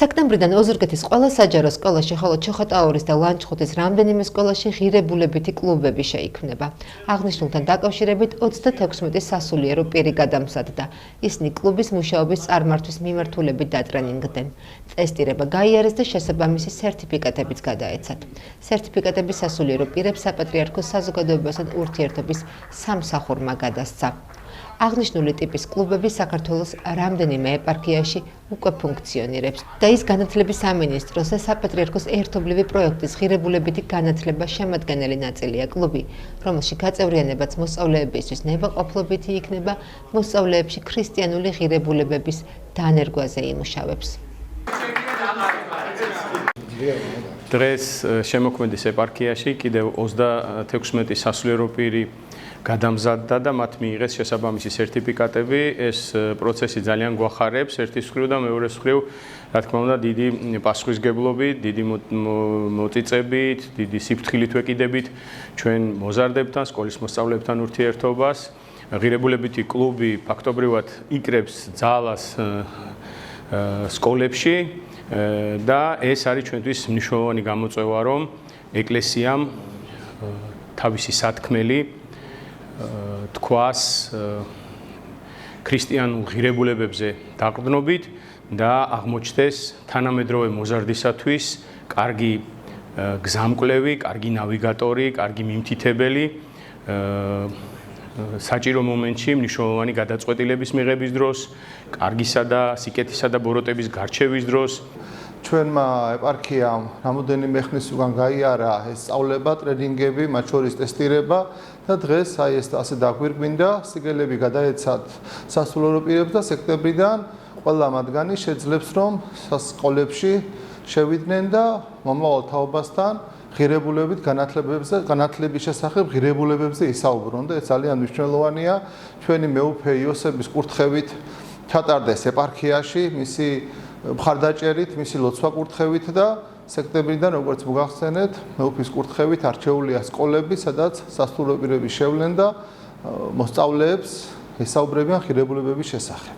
სექტემბრიდან ოზურგეთის ყველა საჯარო სკოლაში, ხოლო ჩოხატაურის და ლანჩხუთის რამდენიმე სკოლაში ღირებულებითი კლუბები შეიქმნება. აღნიშნულთან დაკავშირებით 36 სასულიერო პირი გადამზადდა. ისინი კლუბის მუშაობის წარმართვის მიმართულებით დატრენინგდნენ. ტესტირება გაიარეს და შესაბამისი სერტიფიკატებიც გადაეცათ. სერტიფიკატები სასულიერო პირებს საპატრიარქოს საზოგადოებასთან ურთიერთობის სამსახურმა გადასცა. აღნიშნული ტიპის კლუბები საქართველოს რამდენიმე ეპარქიაში უკვე ფუნქციონირებს და ის განათლების სამინისტროს და საპატრიარქოს ერთობლივი პროექტის ღირებულებითი განათლება შემადგენელი ნაწილია კლუბი, რომელში გაწევრიანებაც მოსწავლეებისთვის ნებაყოფლობითი იქნება, მოსწავლეებში ქრისტიანული ღირებულებების დანერგვაზე იმუშავებს. დღეს შემოქმედის ეპარქიაში კიდევ 36 სასულიერო პირი გადამზადდა და მათ მიიღეს შესაბამისი სერტიფიკატები. ეს პროცესი ძალიან გვახარებს ერთის მხრივ და მეორეს მხრივ, რა თქმა უნდა, დიდი პასუხისმგებლობით, დიდი მოწიწებით, დიდი სიფრთხილით ვეკიდებით ჩვენ მოზარდებთან, სკოლის მოსწავლეებთან ურთიერთობას. ღირებულებითი კლუბი ფაქტობრივად იკრებს ძალას სკოლებში და ეს არის ჩვენთვის მნიშვნელოვანი გამოწვევა, რომ ეკლესიამ თავისი სათქმელი თქვას ქრისტიანულ ღირებულებებზე დაყრდნობით და აღმოჩნდეს თანამედროვე მოზარდისათვის კარგი გზამკვლევი, კარგი ნავიგატორი, კარგი მიმთითებელი საჭირო მომენტში მნიშვნელოვანი გადაწყვეტილების მიღების დროს, კარგისა და სიკეთისა და ბოროტების გარჩევის დროს. ჩვენმა ეპარქიამ რამოდენიმე ხნის უკან გაიარა ეს სწავლება, ტრენინგები, მათ შორის ტესტირება და დღეს ეს ასე დაგვირგვინდა, სიგელები გადაეცათ სასულიერო პირებს და სექტემბრიდან ყველა მათგანი შეძლებს რომ სკოლებში შევიდნენ და მომავალ თაობასთან ღირებულებით განათლების შესახებ ღირებულებებზე ისაუბრონ და ეს ძალიან მნიშვნელოვანია. ჩვენი მეუფე იოსების კურთხევით ჩატარდეს ეპარქიაში, მისი მხარდაჭერით, მისი ლოცვა-კურთხევით და სექტემბრიდან, როგორც მოგახსენეთ, მეუფის კურთხევით არჩეულია სკოლები, სადაც სასულიერო პირები შევლენ და მოსწავლეებს ესაუბრებიან ღირებულებების შესახებ.